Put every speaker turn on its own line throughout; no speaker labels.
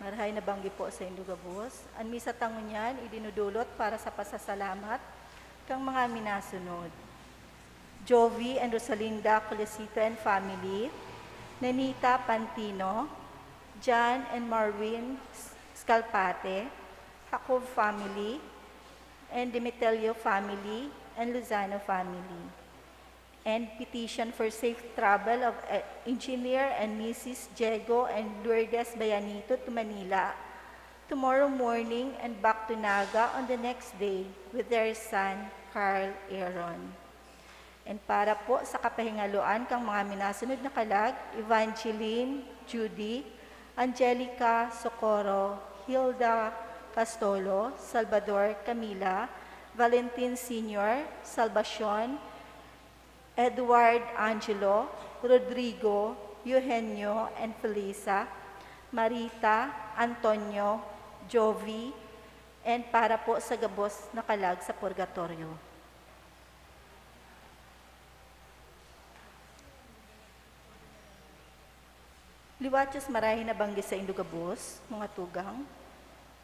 Marahay na banggi po sa Indugabos. Ang misa tangunyan, idinudulot para sa pasasalamat kang mga minasunod. Jovi and Rosalinda Colecito and family, Nanita Pantino, John and Marvin Scalpate, Jacob family, and Demetelio family, and Luzano family. And petition for safe travel of Engineer and Mrs. Diego and Lourdes Bayanito to Manila tomorrow morning and back to Naga on the next day with their son, Carl Aaron. And para po sa kapahingaluan kang mga minasunod na kalag, Evangeline, Judy, Angelica Socorro, Hilda Castolo, Salvador Camila, Valentin Sr., Salvacion, Edward Angelo, Rodrigo, Eugenio, and Felisa, Marita, Antonio, Jovi, and para po sa gabos na kalag sa purgatorio. Liwachos marahin na banggi sa Indugabos, mga tugang,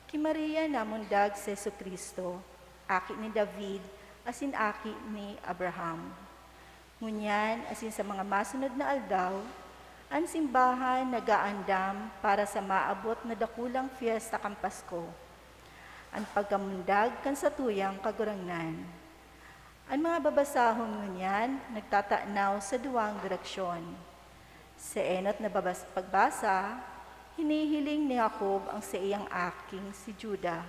ki Maria namundag sa Jesucristo, aki ni David, asin aki ni Abraham. Ngunyan, asin sa mga masunod na aldaw, ang simbahan nagaandam para sa maabot na dakulang fiesta kang Pasko. Ang pagkamundag kan sa tuyang kagurangnan. Ang mga babasahon ngunyan, nagtatanaw sa duwang direksyon. Sa enot na pagbasa, hinihiling ni Jacob ang sa iyang aking si Juda,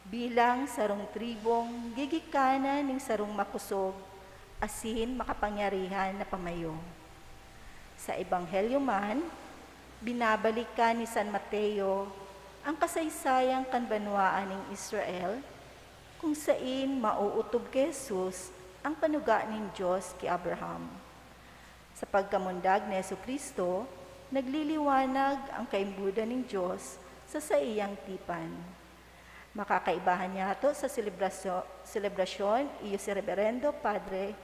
bilang sarong tribong gigikanan ng sarong makusog, asin makapangyarihan na pamayo. Sa Ebanghelyo man, binabalikan ni San Mateo ang kasaysayang kanbanwaan ng Israel kung saan mauutob kay Jesus ang panuga ng Diyos kay Abraham. Sa pagkamundag ni Jesucristo, nagliliwanag ang kaimbudan ng Diyos sa iyang tipan. Makakaibahan niya ito sa selebrasyon iyo si Reverendo Padre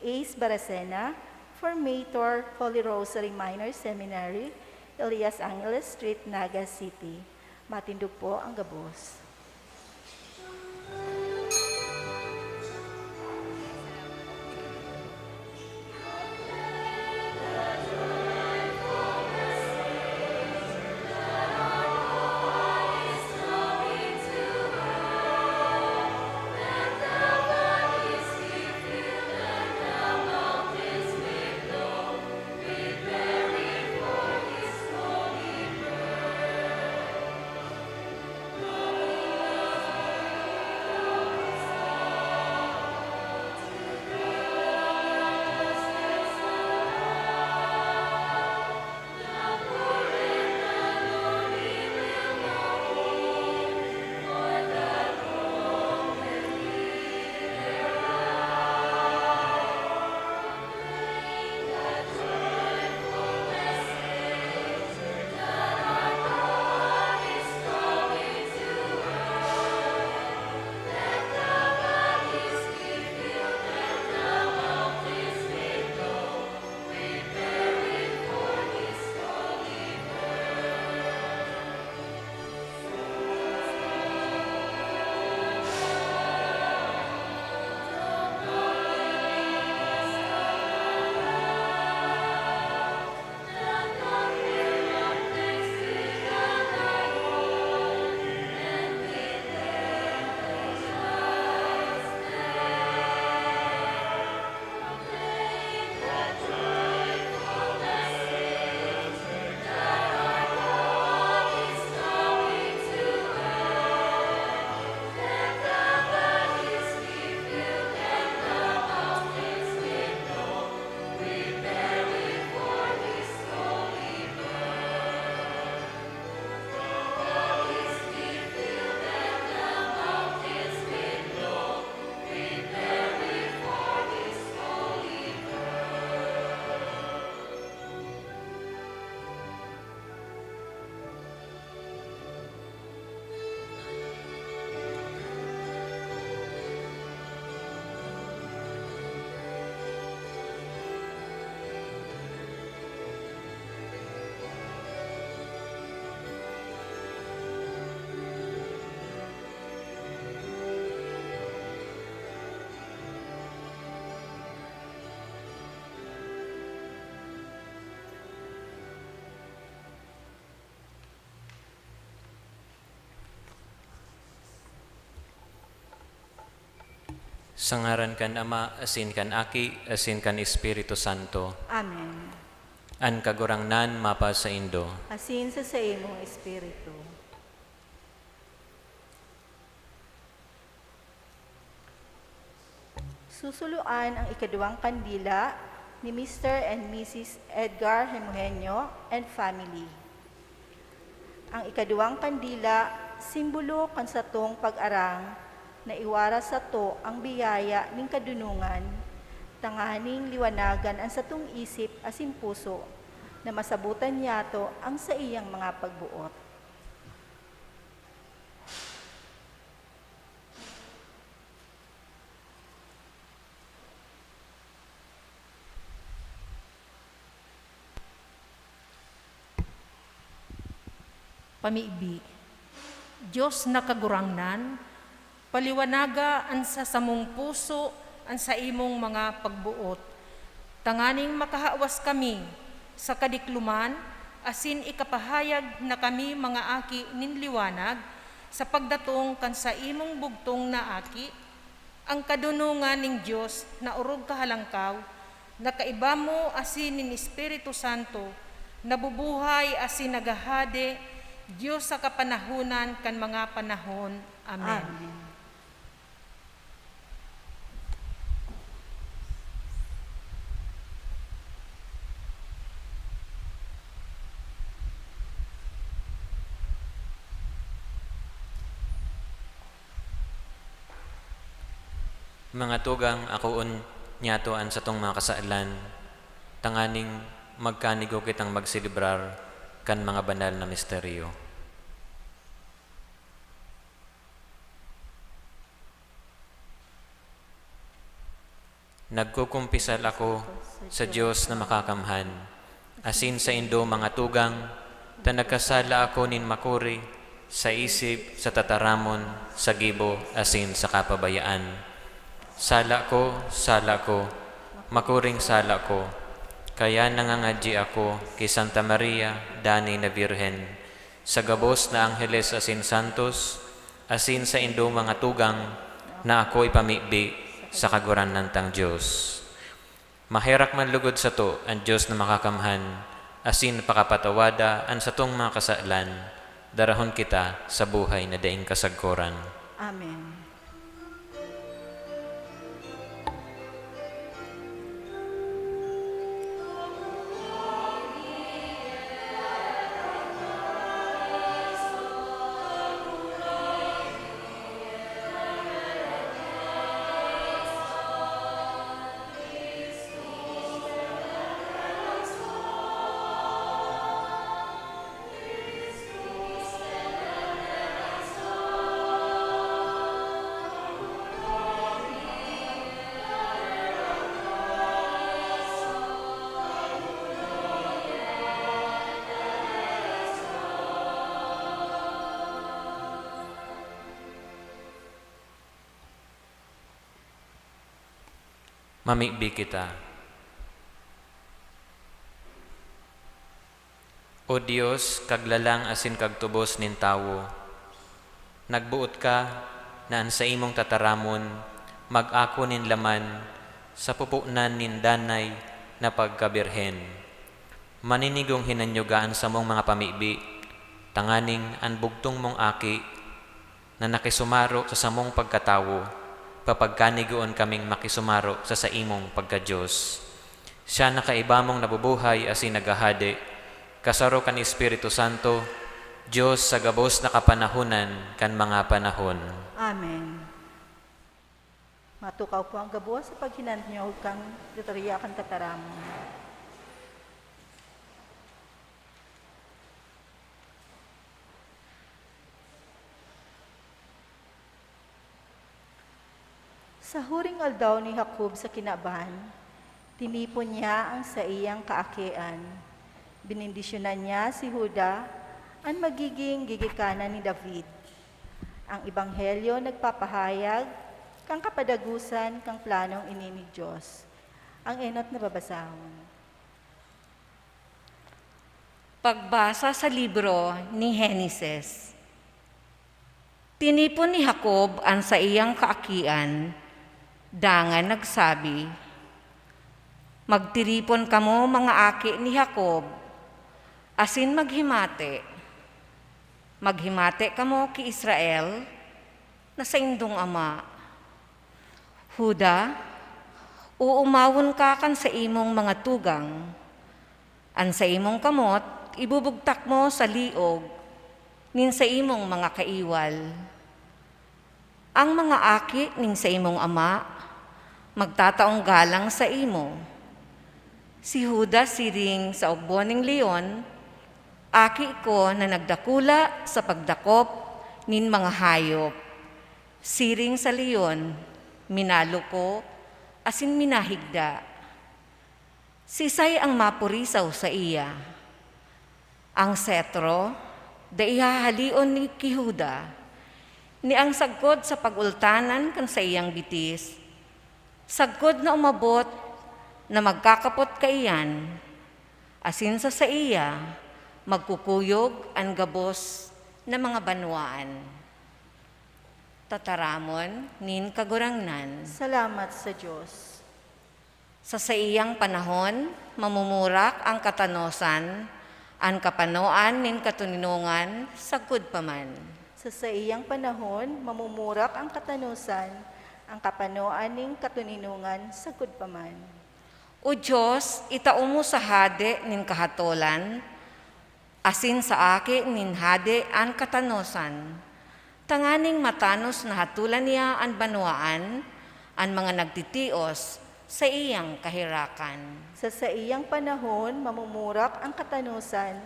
Ace Baracena, Formator, Holy Rosary Minor Seminary, Elias Angeles Street, Naga City. Matindog po ang gabos.
Amen. Sa ngaran kan Ama, asin kan Aki, asin kan Espiritu Santo.
Amen.
An kagurangnan mapa sa Indo.
Asin sa imong espiritu. Susuluan ang ikaduhang kandila ni Mr. and Mrs. Edgar Hemuhenyo and family. Ang ikaduhang kandila, simbolo kan satong pag-arang na iwara sa to ang biyaya ning kadunungan, tanganing liwanagan ang satong isip asin puso na masabutan niyato ang sa iyang mga pagbuot.
Pamiibi, Diyos na kagurangnan, paliwanaga ang sa samong puso, ang sa imong mga pagbuot. Tanganing makahawas kami sa kadikluman, asin ikapahayag na kami mga aki nin liwanag, sa pagdatong kan sa imong bugtong na aki, ang kadunungan ning Diyos na urog kahalangkaw, na kaiba mo asin nin Espiritu Santo, nabubuhay asin nagahade, Diyos sa kapanahunan kan mga panahon. Amen.
Amen.
Mga tugang akoon nyatoan sa tong mga kasaalan, tanganing magkanigo kitang magsilibrar kan mga banal na misteryo. Nagkukumpisal ako sa Diyos na makakamhan, asin sa Indo mga tugang, ta nagkasala ako nin makuri, sa isip, sa tataramon, sa gibo, asin sa kapabayaan. Sala ko, makuring sala ko, kaya nangangadji ako kay Santa Maria, Dani na Birhen, sa gabos na Angeles asin Santos, asin sa Indo mga tugang, na ako ipamibi sa kaguranan tang Diyos. Mahirak man lugod sa to ang Diyos na makakamhan, asin pakapatawada ang sa tong mga kasaalan, darahon kita sa buhay na daing kasagkoran.
Amen.
Mamibi kita. O Dios, kaglalang asin kagtubos nin tawo, nagbuot ka na an sa imong tataramon, mag-ako nin laman, sa pupunan nin danay na pagkabirhen. Maninigong hinanyugaan sa mong mga pamibi, tanganing an bugtong mong aki, na nakisumaro sa samong pagkatawo, papagkanigoon kaming makisumaro sa imong pagka-Diyos. Siya na kaiba mong nabubuhay asin nagahade, kasaro kan Espiritu Santo, Diyos sa gabos na kapanahunan kan mga panahon.
Amen. Matukaw po ang gabo sa paghinanyo kang liturya kang tataramon. Sa huring aldaw ni Jacob sa kinaban, tinipon niya ang sa iyang kaakian. Binindisyonan niya si Juda, ang magiging gigikanan ni David. Ang Ebanghelyo nagpapahayag kang kapadagusan kang planong ini ni Diyos. Ang enot na babasahon.
Pagbasa sa libro ni Heneses. Tinipon ni Jacob ang sa iyang kaakian, Dangan nagsabi, magtiripon kamo mga aki ni Jacob, asin maghimate. Maghimate kamo ki Israel, na sa indong ama. Huda, uumawon ka kan sa imong mga tugang. An sa imong kamot, ibubugtak mo sa liog, nin sa imong mga kaiwal. Ang mga aki nin sa imong ama, magtataong galang sa imo. Si Huda siring sa ugboning leon, aki ko na nagdakula sa pagdakop nin mga hayop. Siring sa leon, minalo ko, asin minahigda. Sisay ang mapurisaw sa iya. Ang setro, da ihahalion ni Kihuda, ni ang sagkod sa pagultanan kan sa iyang bitis, sagkod na umabot na magkakapot kaiyan, asin sa iya, magkukuyog ang gabos na mga banwaan. Tataramon, nin kagurangnan.
Salamat sa Diyos.
Sa iyang panahon, mamumurak ang katanosan, ang kapanoan nin katuninungan, sagkod paman.
Sa iyang panahon, mamumurak ang katanusan, ang kapanoan ning katuninungan, sagud paman.
O Diyos, itao mo sa hade nin kahatolan, asin sa aki nin hade ang katanosan. Tanganing matanos na hatulan niya ang banwaan, ang mga nagtitios sa iyang kahirakan.
Sa iyang panahon, mamumurak ang katanusan,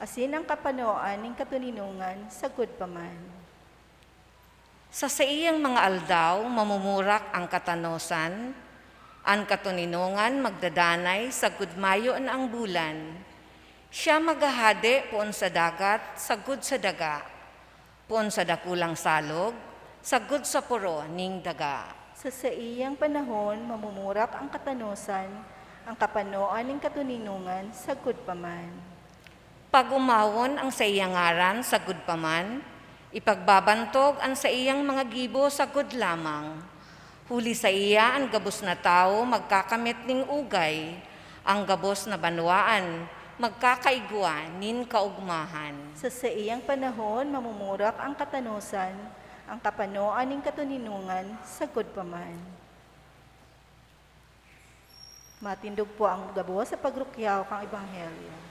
asin ang kapanoan ning katuninungan, sagud paman.
Sa iyang mga aldaw, mamumurak ang katanosan, ang katuninungan magdadanay sa gudmayo na ang bulan. Siya magahade poon sa dagat, sagud sa daga, poon sa dakulang salog, sagud sa puro ning daga.
Sa iyang panahon, mamumurak ang katanusan, ang kapanoan ning katuninungan, sagud paman.
Pag umawon ang sa iyang ngaran, sagud paman, ipagbabantog ang sa iyang mga gibo, sagud lamang. Huli sa iya ang gabos na tao, magkakamit ning ugay, ang gabos na banwaan, magkakaigwa nin kaugmahan.
Sa iyang panahon, mamumurak ang katanusan, ang kapanoan ning katuninungan, sagud paman. Matindog po ang gabos sa pagrukyaw kang Ebanghelyo.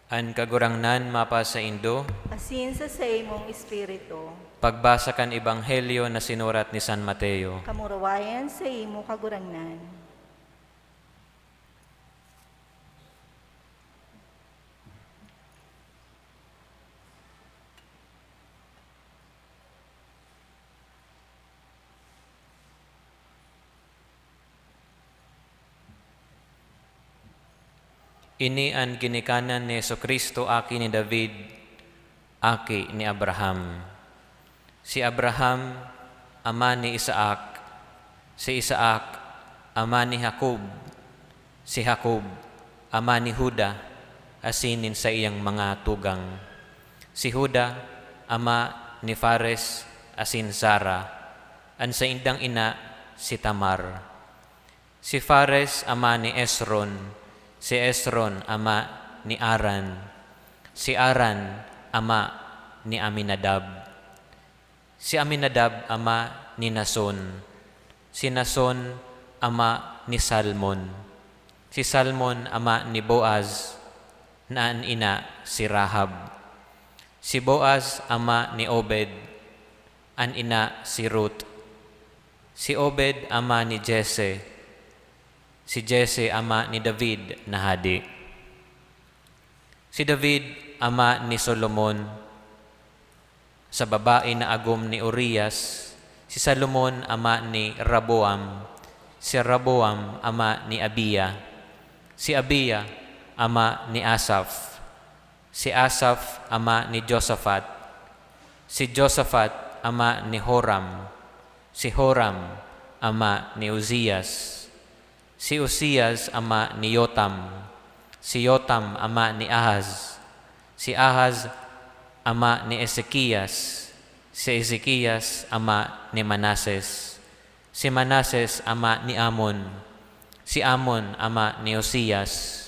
An kagurangnan mapa sa Indo,
Asin sa imong espiritu,
pagbasa kan Ebanghelyo na sinurat ni San Mateo.
kamurawayan sa imo kagurangnan.
Ini an ginikanan ni Jesucristo aki ni David, aki ni Abraham. Si Abraham, ama ni Isaac. Si Isaac, ama ni Jacob. Si Jacob, ama ni Huda, asinin sa iyang mga tugang. Si Huda, ama ni Fares, asin Zara. An sa indang ina, si Tamar. Si Fares, ama ni Esron. si Esron ama ni Aran, si Aran ama ni Aminadab, si Aminadab ama ni Nason, si Nason ama ni Salmon, si Salmon ama ni Boaz, na ang ina si Rahab, si Boaz ama ni Obed, ang ina si Ruth, si Obed ama ni Jesse, si Jesse ama ni David na hadi, si David ama ni Solomon, sa babae na agom ni Urias, si Salomon ama ni Raboam, si Raboam ama ni Abiya, si Abiya ama ni Asaph, si Asaph ama ni Josaphat, si Josaphat ama ni Horam, si Horam ama ni Uzias, si Uzias ama ni Yotam, si Yotam ama ni Ahaz, si Ahaz ama ni Ezekias, si Ezekias ama ni Manases, si Manases ama ni Amon, si Amon ama ni Hosias,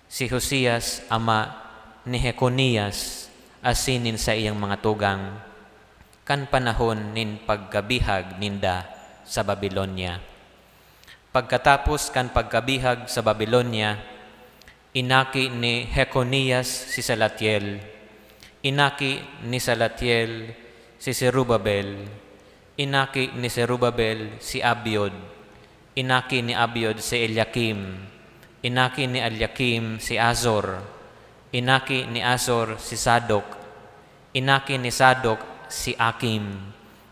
si Hosias ama ni Jeconias, asinin sa iyang mga tugang, kan panahon nin pagkabihag ninda sa Babilonia. Pagkatapos kan pagkabihag sa Babilonia, inaki ni Jeconias si Salatiel, inaki ni Salatiel si Zerubabel, inaki ni Zerubabel si Abiod, inaki ni Abiod si Eliakim, inaki ni Eliakim si Azor, inaki ni Azor si Sadok, inaki ni Sadok si Akim,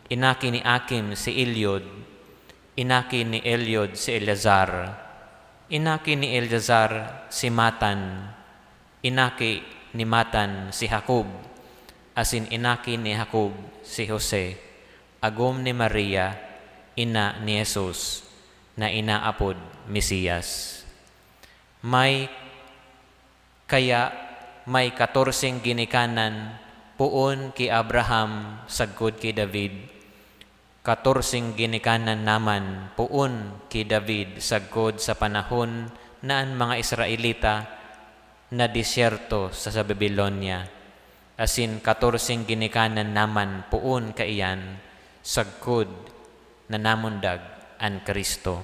inaki ni Akim si Eliod, inaki ni Eliod si Eleazar, inaki ni Eleazar si Matan, inaki ni Matan si Jacob, asin inaki ni Jacob si Jose, agom ni Maria, ina ni Jesus, na inaapod Mesiyas. May 14 ginikanan puon ki Abraham sagkod ki David, 14 ginikanan naman puon ki David sagkod sa panahon na ang mga Israelita na disyerto sa Babilonia, asin 14 ginikanan naman puon kaiyan sagkod na namundag an Kristo.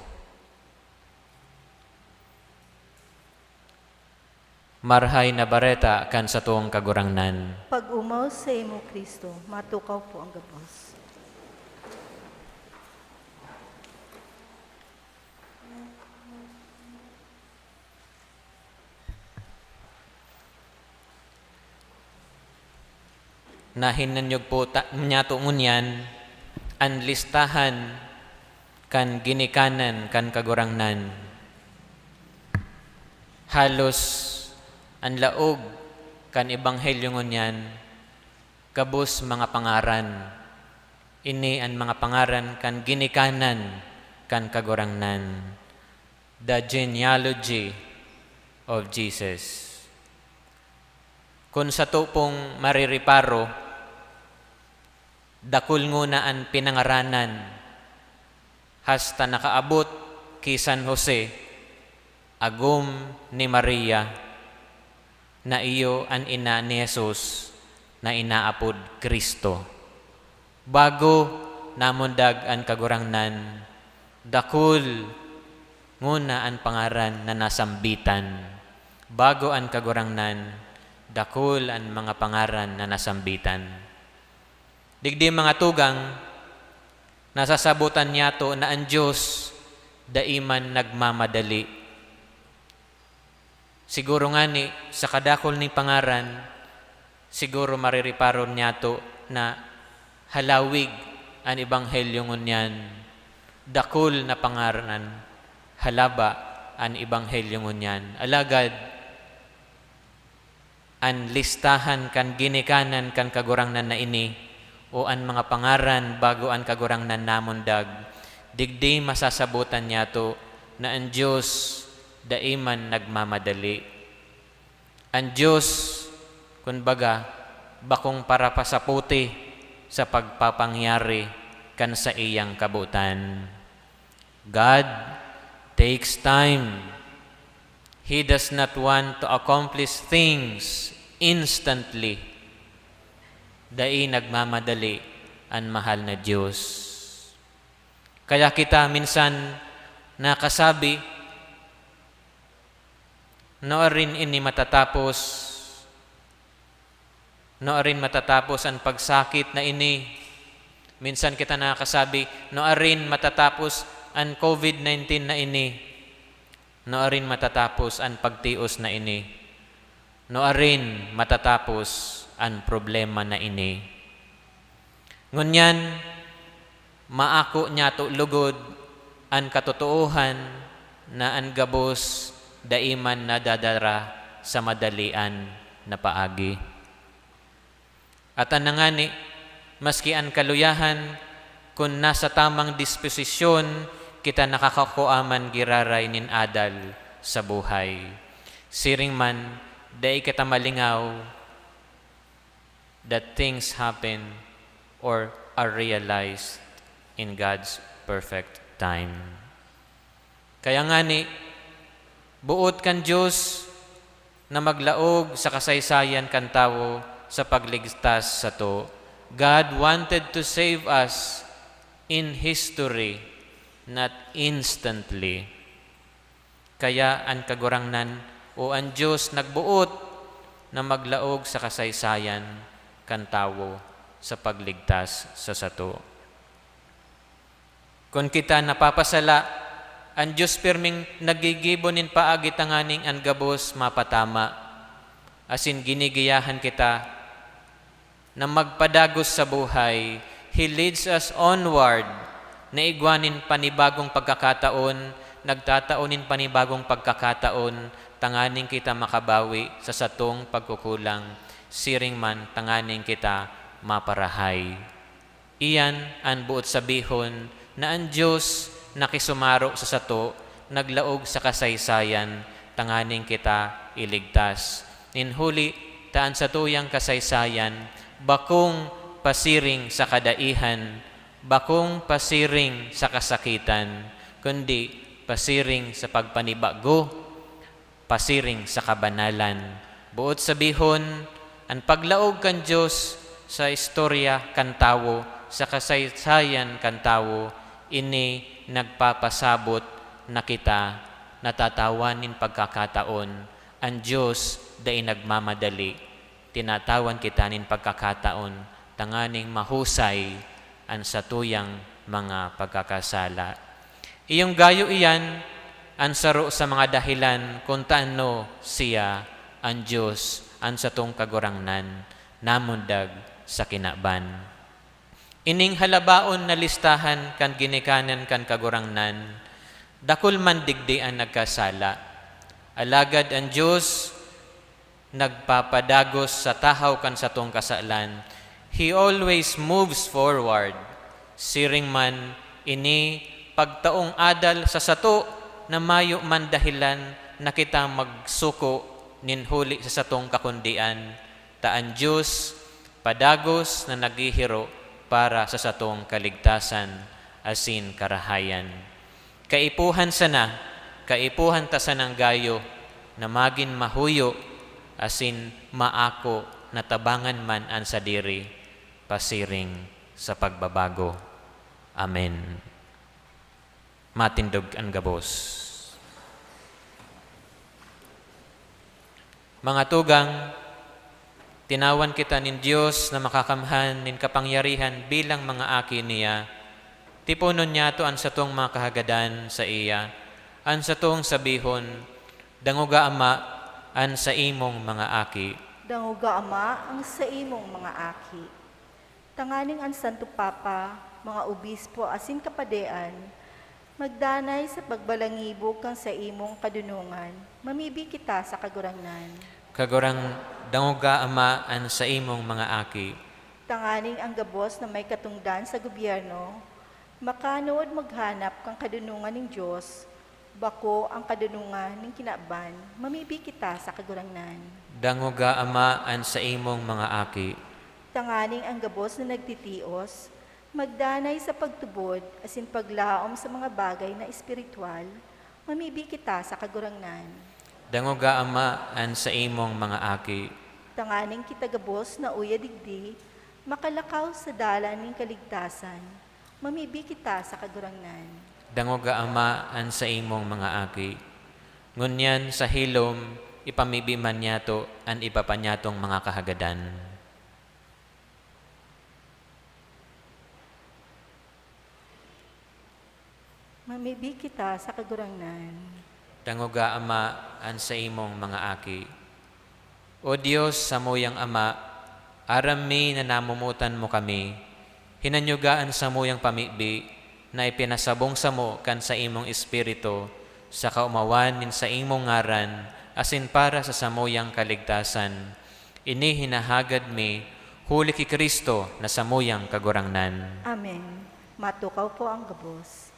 Marhay na bareta kan sa tuong kagurangnan.
Pag umaw sa imo Kristo, matukaw po ang gabos.
Nahinanyog po niya tungunyan ang listahan kan ginikanan kan kagurangnan. Halos ang laog kan ebanghelyo ngunyan kabus mga pangaran. Ini ang mga pangaran kan ginikanan kan kagurangnan. The genealogy of Jesus. Kung sa tupong maririparo, dakul nguna ang pinangaranan hasta nakaabot ki San Jose, agum ni Maria, na iyo ang ina ni Jesus, na inaapod Kristo. Bago namundag ang kagurangnan, dakul nguna ang pangaran na nasambitan. Bago ang kagurangnan, dakul ang mga pangaran na nasambitan. Digdi mga tugang, nasasabutan niya to na ang Diyos daiman nagmamadali. Siguro nga ni sa kadakol ni pangaran, siguro maririparon niya to na halawig ang ebanghelyo ngunyan. Dakul na pangaran, halaba ang ebanghelyo ngunyan. Alagad, ang listahan kan ginikanan kan kagurangnan na ini, o ang mga pangaran bago ang kagurangnan namundag, digdi masasabutan niya to na ang Diyos daiman nagmamadali. Ang Diyos, kunbaga, bakong para pasaputi sa pagpapangyari kan sa iyang kabutan. God takes time. He does not want to accomplish things instantly. Dai nagmamadali ang mahal na Diyos. Kaya kita minsan nakasabi, noorin ini matatapos ang pagsakit na ini. Minsan kita nakasabi, noorin matatapos ang COVID-19 na ini. Noorin matatapos ang pagtios na ini. Noorin matatapos ang problema na ini. Ngunyan, maako niya to lugod ang katotohan na ang gabos daiman nadadara sa madalian na paagi. At anangani, maski ang kaluyahan, kung nasa tamang disposisyon, kita nakakakuaman giraray nin adal sa buhay. Siring man, dai kita malingaw that things happen or are realized in God's perfect time. Kaya nga ni, buot kan Diyos na maglaog sa kasaysayan kan tawo sa pagligtas sa to. God wanted to save us in history, not instantly. Kaya ang kagurangnan o ang Diyos nagbuot na maglaog sa kasaysayan kan tawo sa pagligtas sa sato. Kung kita napapasala, ang Diyos pirming nagigibonin paagi tanganing ang gabos mapatama. Asin ginigiyahan kita na magpadagos sa buhay. He leads us onward na igwanin panibagong pagkakataon, nagtataonin panibagong pagkakataon, tanganing kita makabawi sa satong pagkukulang. Siring man tanganing kita maparahay. Iyan ang buot sabihon na ang Diyos nakisumaro sa sato, naglaog sa kasaysayan, tanganing kita iligtas. Inhuli, taan sa tuyang kasaysayan, bakong pasiring sa kadaihan, bakong pasiring sa kasakitan, kundi pasiring sa pagpanibago, pasiring sa kabanalan. Buot sabihon, ang paglaog kan Diyos sa istorya kan tawo, sa kasaysayan kan tawo, ini nagpapasabot na kita natatawanin pagkakataon. Ang Diyos dai nagmamadali, tinatawan kita nin pagkakataon, tanganing mahusay ang satuyang mga pagkakasala. Iyong gayo iyan, ang saro sa mga dahilan kung taano siya, ang Diyos, ang satong kagurangnan, namundag sa kinaban. Ining halabaon na listahan kan ginikanan kan kagurangnan, dakul man digdian nagkasala. Alagad ang Diyos nagpapadagos sa tahaw kan satong kasalan. He always moves forward. Siring man ini pagtaong adal sa sato na mayo man dahilan na kita magsuko ninhuli sa satong kakundian. Taan Diyos padagos na naghihiro para sa satong kaligtasan asin karahayan. Kaipuhan ta sanang gayo na magin mahuyo asin maako na tabangan man ang sadiri pasiring sa pagbabago. Amen. Matindog ang gabos. Mga tugang, tinawan kita nin Diyos na makakamhan nin kapangyarihan bilang mga aki niya. Tipunon niya to ang satong mga kahagadan sa iya. Ang satong sabihon, danguga Ama, ang sa imong mga aki.
Danguga Ama, ang sa imong mga aki. Tanganing ang Santo Papa, mga obispo asin kapadean, magdanay sa pagbalangibog kang sa imong kadunungan, mamibi kita sa kagurangnan.
Kagurang danguga Ama ang sa imong mga aki.
Tanganing ang gabos na may katungdan sa gobyerno, makanood maghanap kang kadunungan ng Diyos, bako ang kadunungan ng kinaban, mamibi kita sa kagurangnan.
Danguga Ama ang sa imong mga aki.
Tanganing ang gabos na nagtitios, magdanay sa pagtubod asin paglaom sa mga bagay na espiritual, mamibi kita sa kagurangnan.
Dangoga Ama an sa imong mga aki.
Tanganing kitagabos na uya digdi, makalakaw sa dalan ng kaligtasan, mamibi kita sa kagurangnan.
Dangoga Ama an sa imong mga aki. Ngunyan sa hilom, ipamibi man niyato an ipapanyatong mga kahagadan.
Mamibi kita sa kagurangnan.
Dangoga Ama an sa imong mga aki. O Diyos sa muyang Ama, arami na namumutan mo kami, hinanyugaan sa muyang pamibi, na ipinasabong sa mo kan sa imong espiritu, sa kaumawan nin sa imong ngaran, asin para sa samuyang kaligtasan. Ini hinahagad mi, huli ki Kristo na samuyang kagurangnan.
Amen. Matukaw po ang gabos.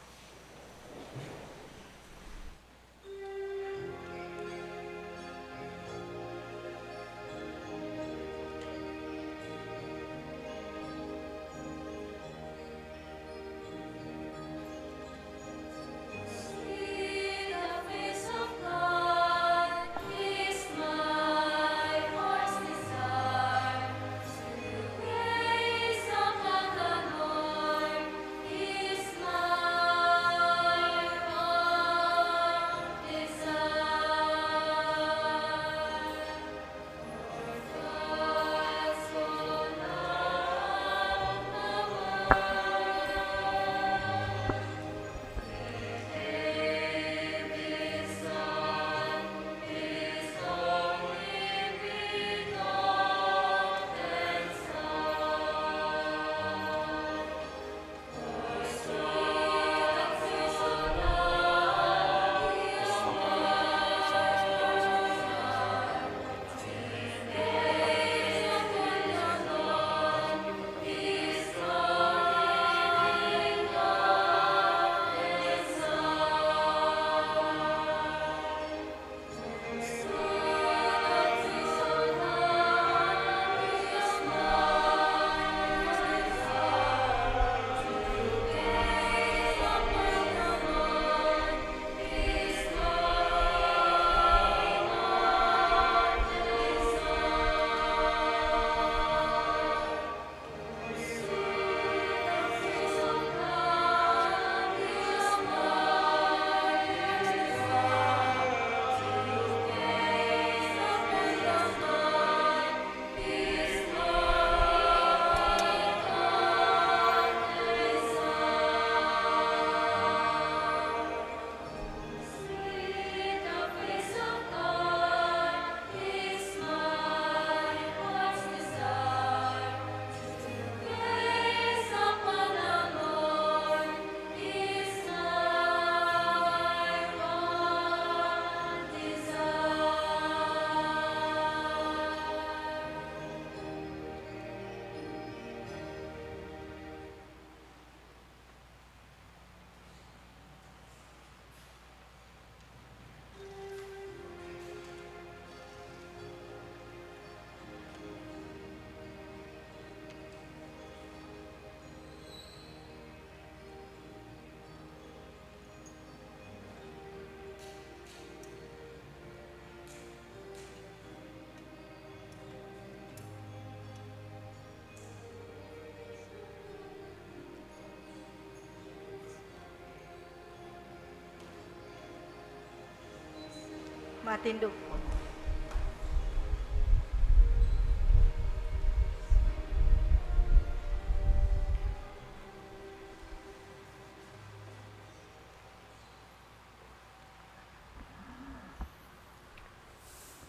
Matindog po.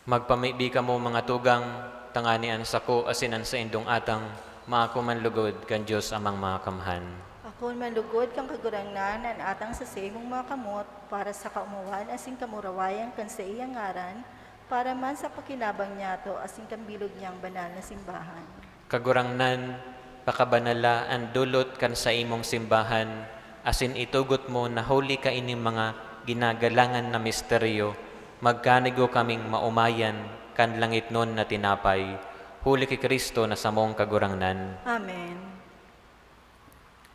Magpamibi ka mo mga tugang, tanganian sako asinan sa indong atang, maakumanlugod kan Diyos amang mga kamhan.
Ako manlugod kang kagurangnan an atang sa imong mga kamot para sa kaumawan asing kamurawayan kan sa iyang ngaran para man sa pakinabang niya to asing kambilog niyang banal na simbahan.
Kagurangnan, pakabanala ang dulot kan sa imong simbahan, asin itugot mo na huli ka ining mga ginagalangan na misteryo, magkanigo kaming maumayan kan langit nun na tinapay, huli ki Kristo na samong kagurangnan.
Amen.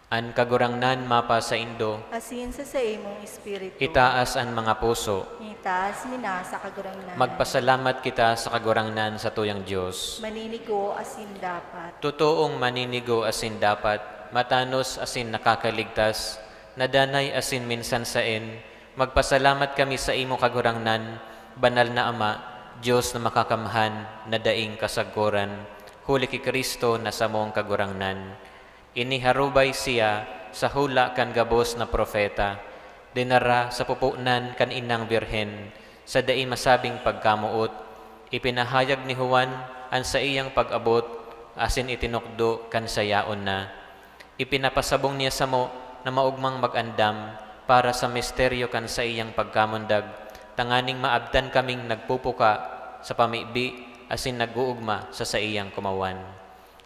An kagurangnan mapa sa Indo,
Asin sa imong espiritu.
itaas an mga puso.
Itaas mina sa kagurangnan.
Magpasalamat kita sa kagurangnan sa tuyang Diyos.
Maninigo asin dapat.
Totoong maninigo asin dapat, matanos asin nakakaligtas, nadanay asin minsan sain, magpasalamat kami sa imo kagurangnan, banal na Ama, Diyos na makakamhan, na daing kasagkuran, huli ki Kristo na sa mong kagurangnan. Iniharubay siya sa hula kan gabos na propeta, dinara sa pupunan kan inang birhen, sa daing masabing pagkamuot, ipinahayag ni Juan an sa iyang pag-abot, asin itinukdo kan sayaon na. Ipinapasabong niya sa mo na maugmang mag-andam para sa misteryo kan sa iyang pagkamundag, tanganing maabtan kaming nagpupuka sa pamibi asin nag-uugma sa iyang kumawan.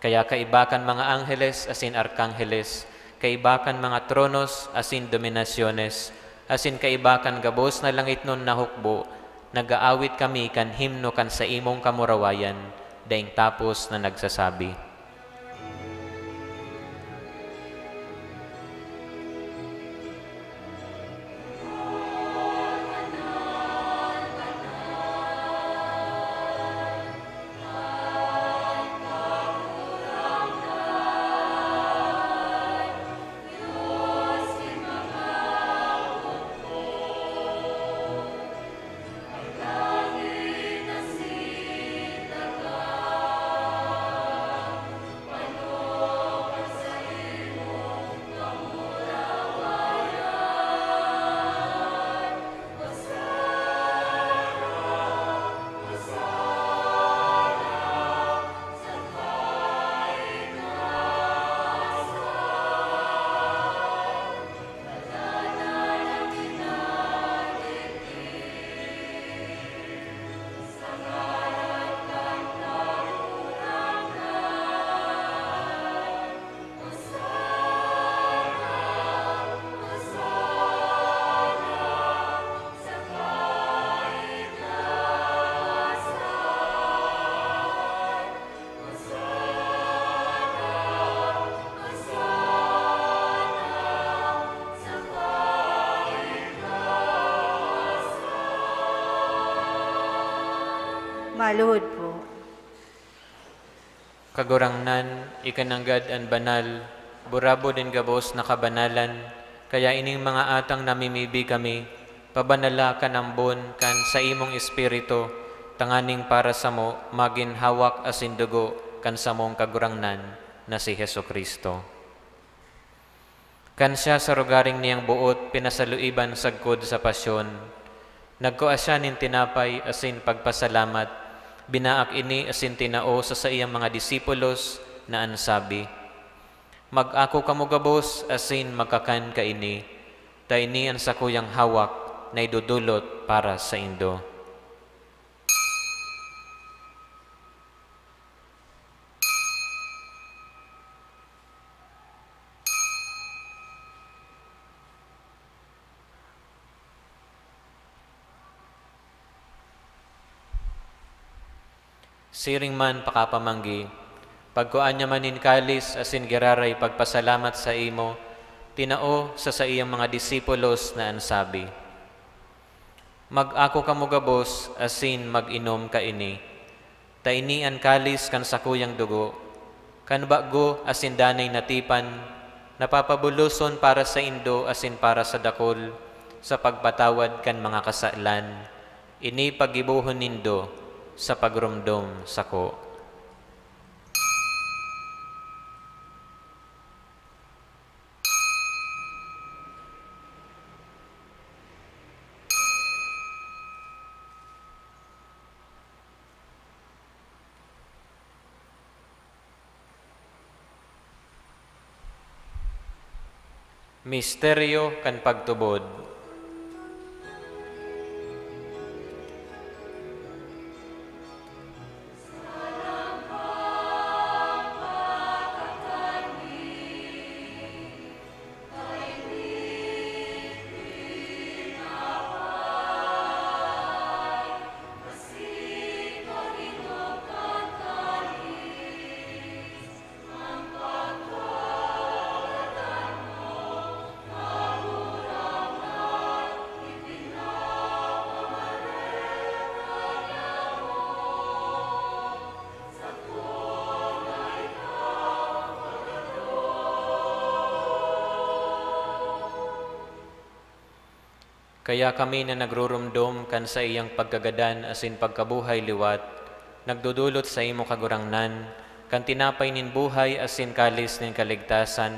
Kaya kaibakan mga angheles asin arkangheles, kaibakan mga tronos asin dominasyones, asin kaibakan gabos na langit nun na hukbo, nag-aawit kami kan himno kan sa imong kamurawayan, daing tapos na nagsasabi.
Maluhod po.
Kagurangnan, ikananggad an banal, burabo din gabos na kabanalan, kaya ining mga atang namimibi kami, pabanala kanambon kan sa imong espiritu, tanganing para sa mo, magin hawak asin dugo kan sa mong kagurangnan na si Heso Kristo. Kan siya sa rugaring niyang buot, pinasaluiban sagkod sa pasyon, nagkuha siya nin tinapay asin pagpasalamat, binaak ini asin tinao sa iyang mga disipulos na ansabi, mag-ako kamo gabos asin magkakan ka ini, ta ini ang sakuyang hawak na idudulot para sa Indo. Siring man pakapamanggi, pagkuan niya manin kalis asin giraray pagpasalamat sa imo, tinao sa iyang mga disipulos na ansabi, mag-ako kamo gabos asin mag-inom ka ini, ta ini an kalis kan sakuyang dugo, kan bago asin danay natipan, napapabuluson para sa Indo asin para sa dakol, sa pagpatawad kan mga kasalan, ini pagibuhon nindo, sa pagrumdom sako. Misteryo kan pagtubod. Kaya kami na nagrurumdom kan sa iyang pagkagadan asin pagkabuhay liwat, nagdudulot sa imo kagurangnan, kan tinapay nin buhay asin kalis nin kaligtasan,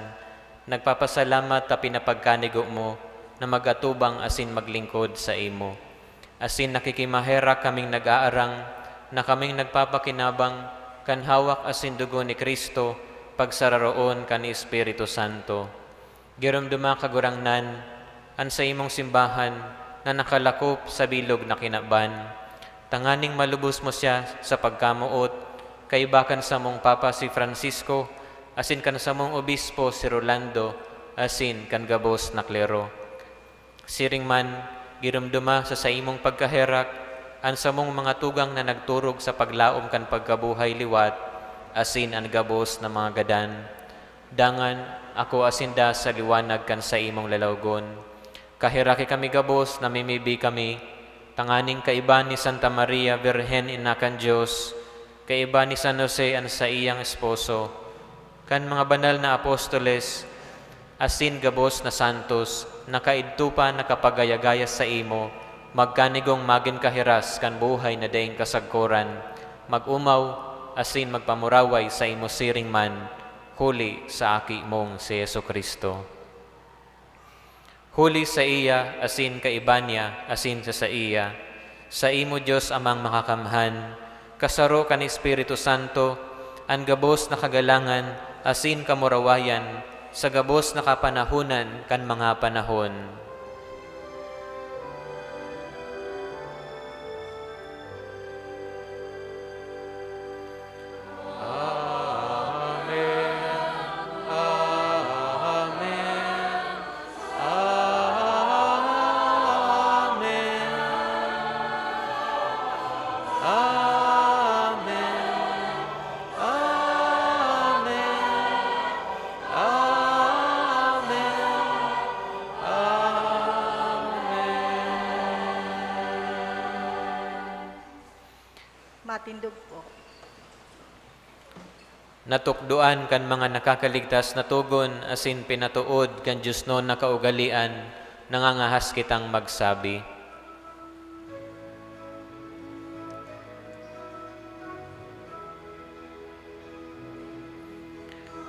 nagpapasalamat ta pinapagkanigo mo na magatubang asin maglingkod sa imo. Asin nakikimahera kaming nag-aarang, na kaming nagpapakinabang kan hawak asin dugo ni Kristo, pagsararoon kan Espiritu Santo. Girumduma kagurangnan, an sa imong simbahan na nakalakop sa bilog na kinaban. Tanganing malubos mo siya sa pagkamuot, kaibakan sa mong Papa si Francisco, asin kan sa mong Obispo si Rolando, asin kan gabos na klero. Siring man, girumduma sa imong pagkaherak, an sa mong mga tugang na nagturog sa paglaom kan pagkabuhay liwat, asin an gabos na mga gadan. Dangan, ako asinda sa liwanag kan sa imong lalawgon. Kahiraki kami gabos, namimibi kami, tanganing kaiba ni Santa Maria Virgen Inakan Diyos, kaiba ni San Jose an sa iyang esposo, kan mga banal na apostoles, asin gabos na santos, nakaidtupa nakapagayagaya sa imo, magkanigong magin kahiras kan buhay na daing kasagkoran, magumaw, asin magpamuraway sa imo siring man, huli sa aki mong si Yesu Kristo. Huli sa iya, asin kaiba niya, asin sa iya. Sa imo Diyos amang makakamhan, kasaro kan Espiritu Santo, ang gabos na kagalangan, asin kamurawayan, sa gabos na kapanahunan kan mga panahon.
Matindog po.
Natukduan kan mga nakakaligtas na tugon, asin pinatuod kan Diyos no nakaugalian, nangangahas kitang magsabi.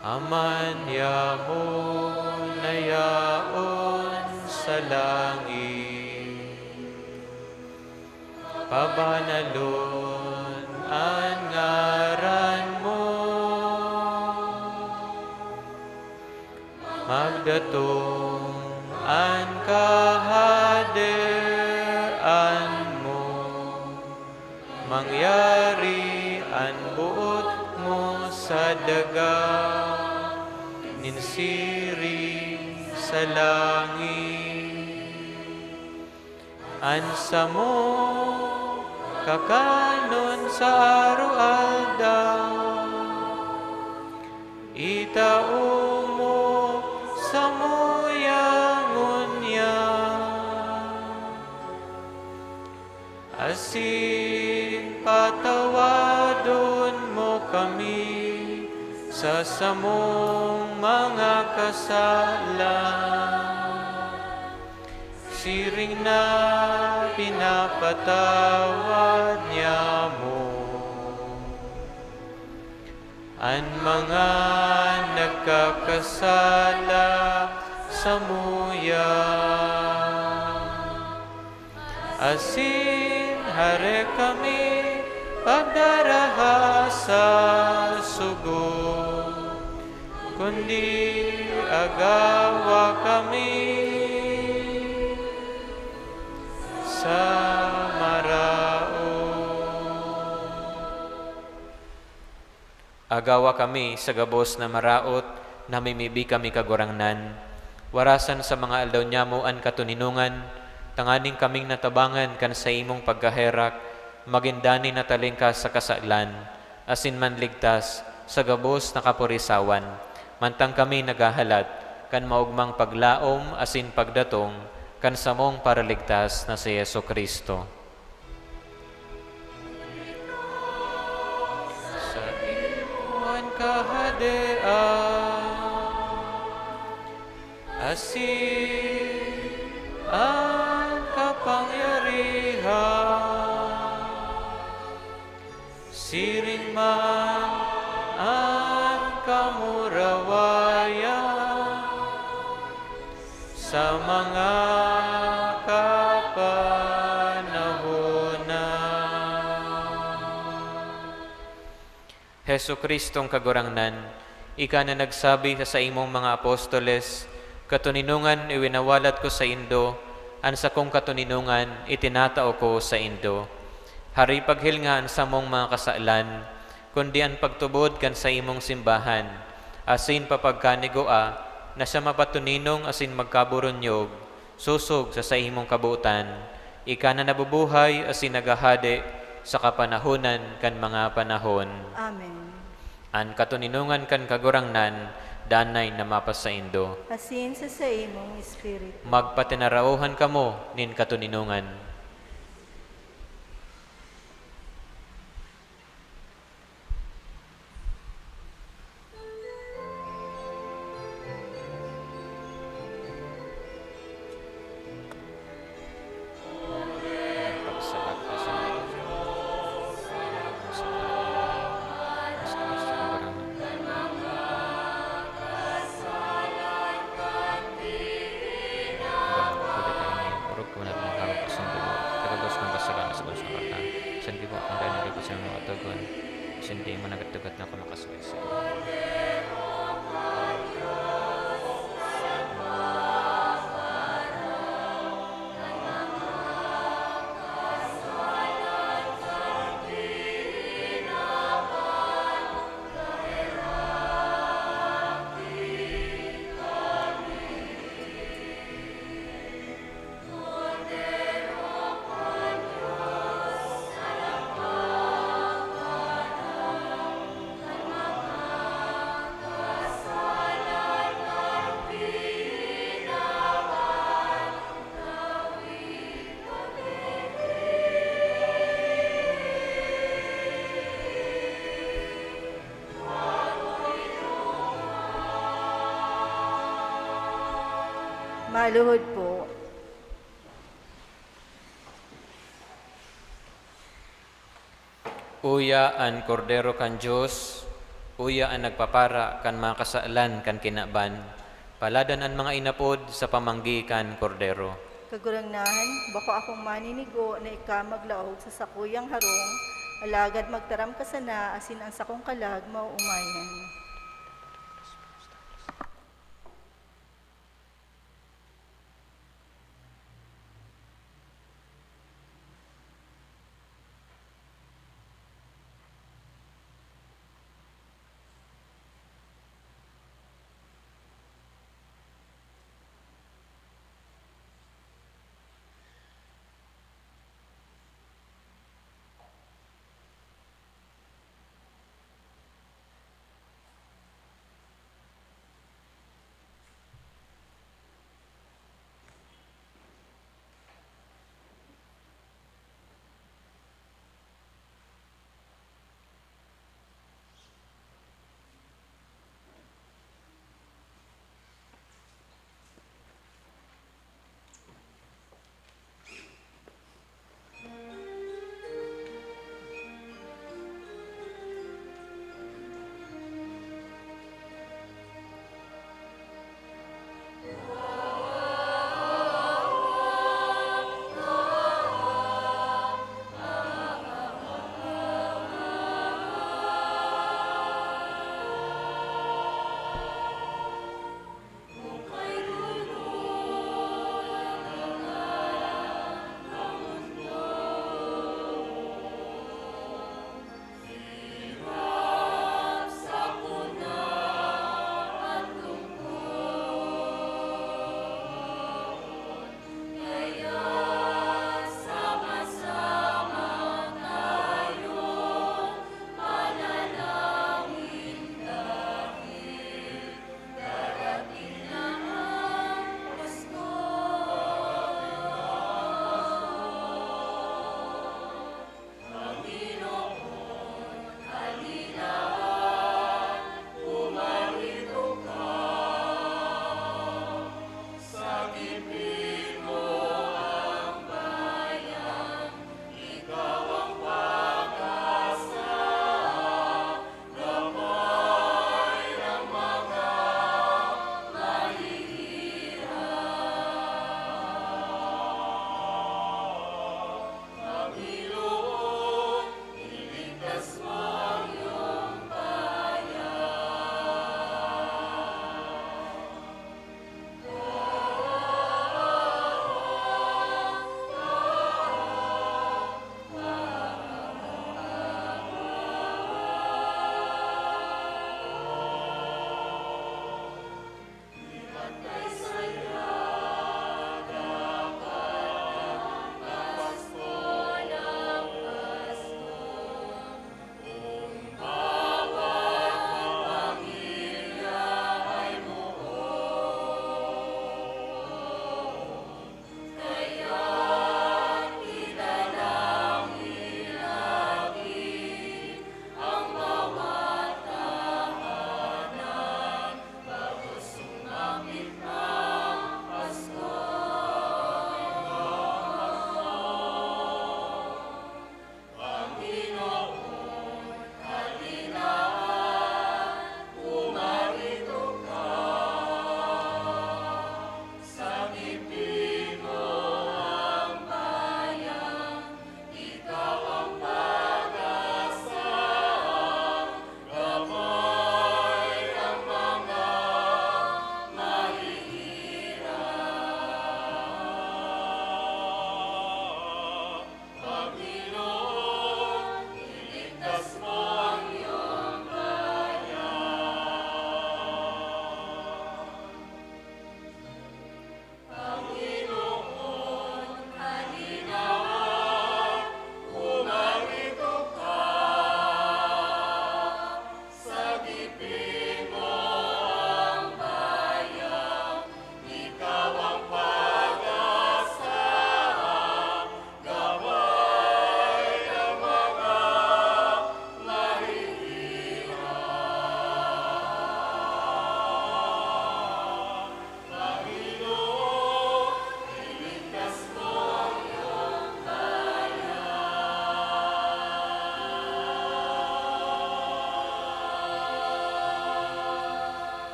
Aman yamo nayaon sa langit, pabanalon ang ngaran mo, magdatong ang kahadiran mo, mangyari ang buot mo sa daga, ninsiring sa langit. Ansa mo kakanon sa araw-aldaw, itao mo sa muyangunya, asin patawadon mo kami sa samong mga kasalan. Siring na pinapatawad niya mo ang mga nagkakasala sa muya, asin hare kami pagdaraha sa sugo, kundi agawa kami sa marao. Agawa kami sa gabos na maraot, namimibi kami kagurangnan. Warasan sa mga aldaw nyamo an katuninungan, tanganing kaming natabangan kan sa imong pagkaherak, magindani na talingka sa kasalan, asin manligtas sa gabos na kapurisawan. Mantang kami nagahalat, kan maugmang paglaom asin pagdatong, kan samong paraligtas na si Yesu Kristo. Sa imuan kahadean, asin ang man ang kamurawaya sa mga Hesu Kristong kagurangnan, ika na nagsabi sa imong mga apostoles, katuninungan iwinawalat ko sa Indo, ansa kong katuninungan itinatao ko sa Indo. Hari paghil nga ansa mong mga kasaalan, kundi ang pagtubod kan sa imong simbahan, asin papagkanigoa, na sa mapatuninong asin magkaburonyog, susog sa imong kabuutan, ika na nabubuhay asin nagahade, sa kapanahunan kan mga panahon.
Amen.
An katuninungan kan kagurangnan, danay na mapas sa Indo.
Asin sa imong espiritu.
Magpatinarauhan kamo nin katuninungan. Hindi mo nagatugat na kumakasway sa
Maluhod po.
Uya an kordero kan Diyos, uya ang nagpapara kan mga kasaalan kan kinaban, paladan ang mga inapod sa pamanggi kan kordero.
Kagurangnahan, bako akong maninigo na ika maglaog sa sakuyang harong, alagad magtaram ka sana, asin ang sakong kalag mauumayan.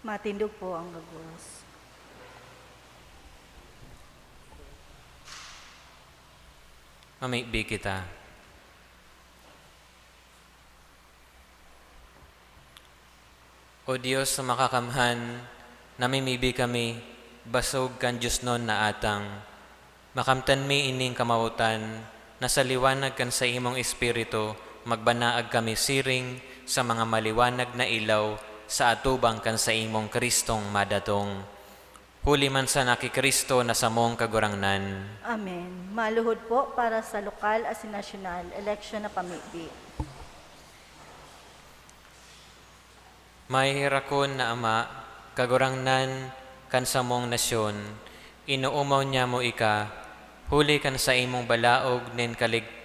Matindog po ang gabos.
Mamibi kita. O Diyos sa makakamhan, namimibi kami, basog kan Diyos non na atang. Makamtan mi ining kamautan, nasa liwanag kan sa imong espiritu, magbanaag kami siring sa mga maliwanag na ilaw, sa atubang kan sa imong Kristong madatong. Huli man sa naki Kristo na sa mong kagurangnan.
Amen. Maluhod po para sa lokal at nasyonal eleksyon na pamibi.
May hirakon na Ama, kagurangnan kan sa mong nasyon, inuumaw niya mo ika, huli kan sa imong balaog nin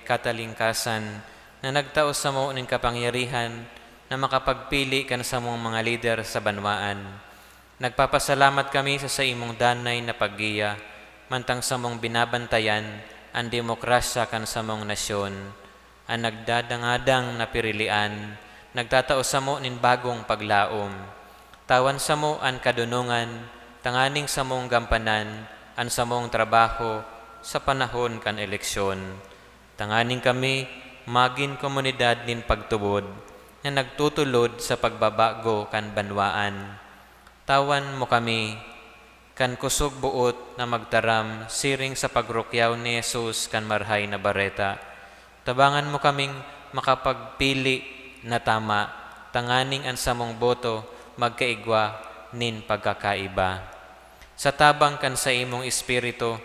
katalingkasan, na nagtao sa mo nin kapangyarihan, na makapagpili kan sa mong mga lider sa banwaan. Nagpapasalamat kami sa imong danay na paggiya, mantang sa mong binabantayan ang demokrasya kan sa mong nasyon, ang nagdadangadang na pirilian, nagtatao sa mo nin bagong paglaom. Tawan sa mo ang kadunungan, tanganing sa mong gampanan, ang sa mong trabaho sa panahon kan eleksyon. Tanganing kami, magin komunidad nin pagtubod, na nagtutulod sa pagbabago kan banwaan. Tawan mo kami, kan kusog buot na magtaram, siring sa pagrukyaw ni Jesus kan marhay na bareta. Tabangan mo kaming makapagpili na tama, tanganing ang samong boto magkaigwa nin pagkakaiba. Sa tabang kan sa imong espiritu,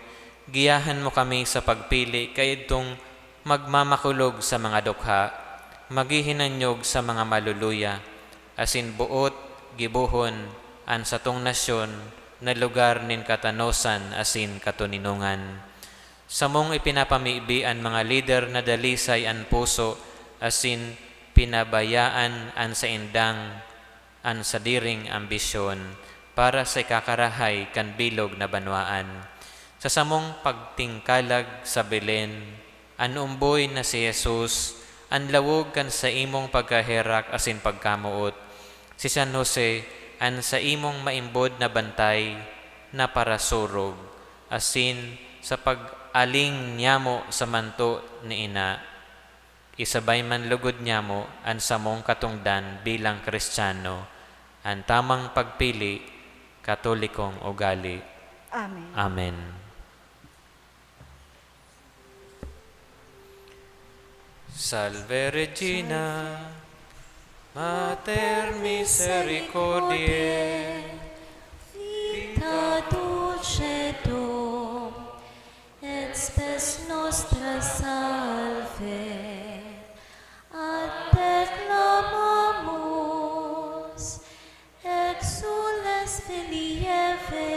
giyahan mo kami sa pagpili kay itong magmamakulog sa mga dukha, maghihinanyog sa mga maluluya, asin buot gibuhon an satong nasyon na lugar nin katanosan asin katuninungan. Sa mong ipinapamibi ang mga lider na dalisay an puso asin pinabayaan an sa indang an sadiring ambisyon para sa ikakarahay kan bilog na banwaan. Sa samong pagtingkalag sa Belen, an umboy na si Jesus, an lawog kan sa imong pagkaherak asin pagkamuot. Si San Jose, an sa imong maimbod na bantay na parasurog, asin sa pag-aling niyamo sa manto ni ina, isabay man lugod niyamo an sa mong katungdan bilang Kristiyano, ang tamang pagpili, katolikong ugali.
Amen.
Amen. Salve Regina, Mater misericordiae,
Vita dulcedo, et spes nostra salve, ad te clamamus, exules filieve,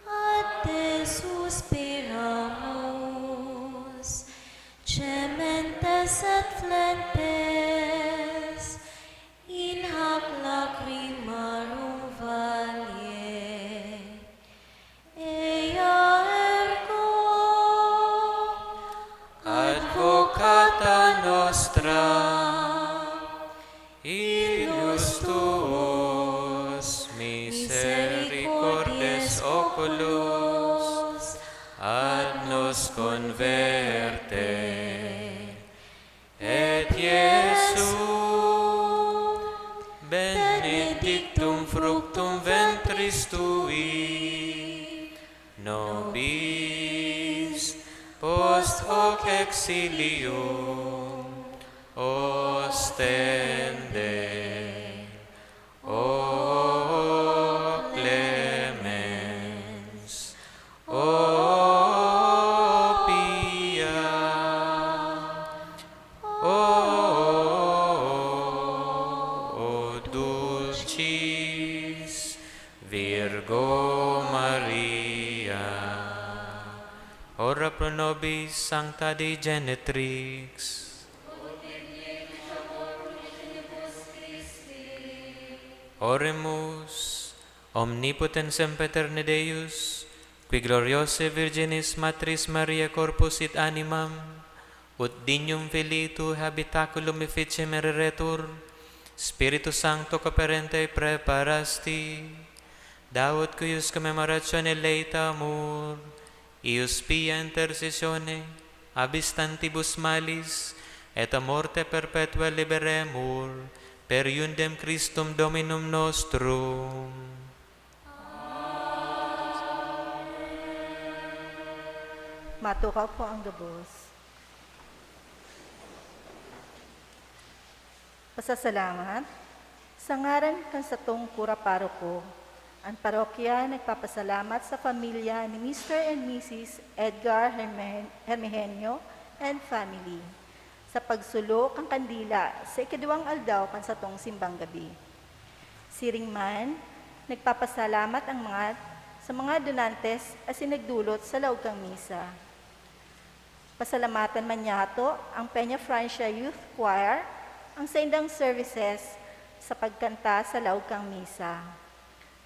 ad te suspiramus, gementes et flentes, in hac lacrimarum valle. Ea ergo,
Advocata nostra, illius tuos, misericordes oculos, ad nos converte. Et Iesu, benedictum fructum ventris tui, nobis post hoc exilium ostende. O clemens, o pia, o dulcis Virgo Maria, ora pro nobis sancta Dei Genetrix. Oremus, omnipotens sempiterne Deus, qui gloriose Virginis Matris Maria corpus et animam, ut dignum filii tu habitaculum efficiem ereretur, Spiritu Sancto coperente preparasti, Daud cuius commemorazione leita amor, ius pia intercessione, abistantibus malis, et a morte perpetua liberemur, per iundem Christum Dominum nostrum.
Matukaw po ang gabos. Pasasalamat. Sa ngaran kan sa tong pura paroko, ang parokya nagpapasalamat sa pamilya ni Mr. and Mrs. Edgar Hermihenio and family sa pagsulok ang kandila sa ikaduwang aldaw kan sa tong simbang gabi. Siring man, nagpapasalamat sa mga donantes as nagdulot sa laog kang misa. Pasalamatan man yato ang Peña Francia Youth Choir ang sa indang services sa pagkanta sa laog kang misa.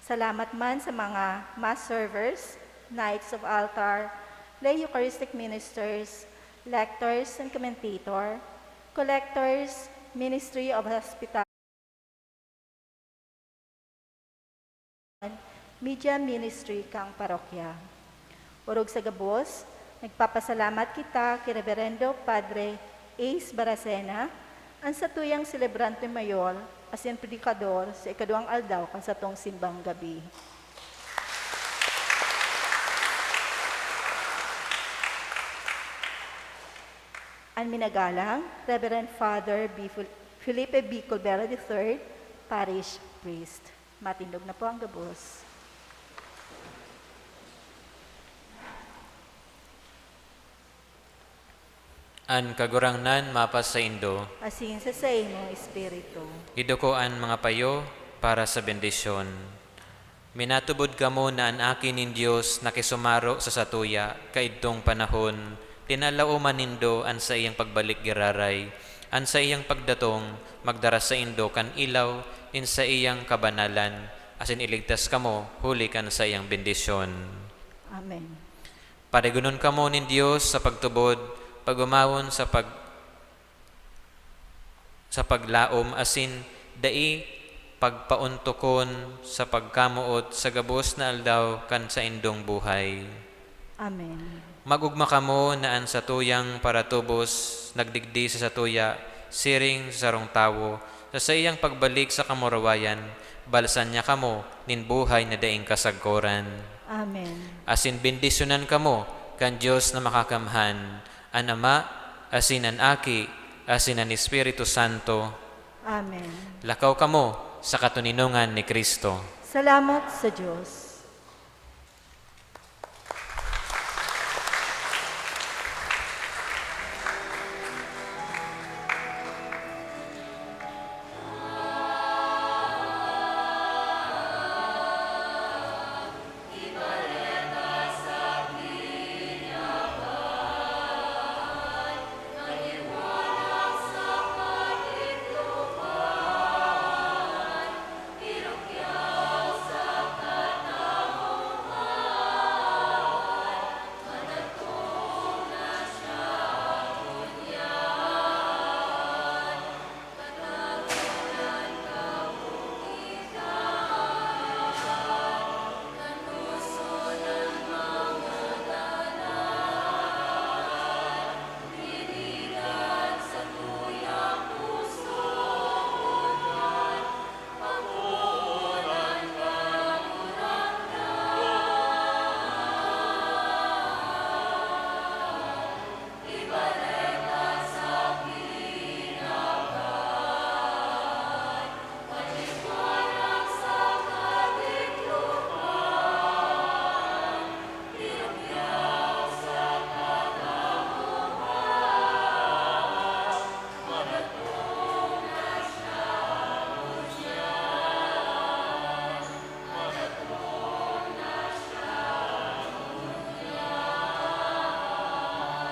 Salamat man sa mga mass servers, knights of altar, lay Eucharistic ministers, lectors and commentator, collectors, Ministry of Hospitality, Media Ministry kang parokya. Urog sa gabos, nagpapasalamat kita kay Reverendo Padre Ace Baracena, ang satuyang celebrante mayor, asin predikador sa ikaduwang aldaw kan sa tong simbang gabi. Ang minagalang, Reverend Father Felipe B. Colbera III, Parish Priest. Matindog na po ang gabos.
An kagurangnan mapas sa Indo,
Asin sa imong espiritu.
idukoan mga payo para sa bendisyon. Minatubod kamo na ang akin in Diyos nakisumaro sa satuya kaidtong panahon, tinalauman nindo an sa iyang pagbalik giraray, an sa iyang pagdatong magdara sa Indo kan ilaw in sa iyang kabanalan, asin iligtas kamo huli kan sa iyang bendisyon.
Amen.
Parigunon kamo nin Diyos sa pagtubod, pagumawon sa paglaom asin dai pagpauntokon sa pagkamuot sa gabos na aldaw kan sa indong buhay.
Amen.
Magugma kamo na an satuyang paratubos nagdigdi sa satuya siring sa sarong tawo sa iyang pagbalik sa kamurawayan balsan niya kamo nin buhay na daing kasagkoran.
Amen.
Asin bendisyonan kamo kan Diyos na makakamhan, an Ama, asin an Aki, asin an Espiritu Santo.
Amen.
Lakaw kamo sa katuninungan ni Kristo.
Salamat sa Diyos.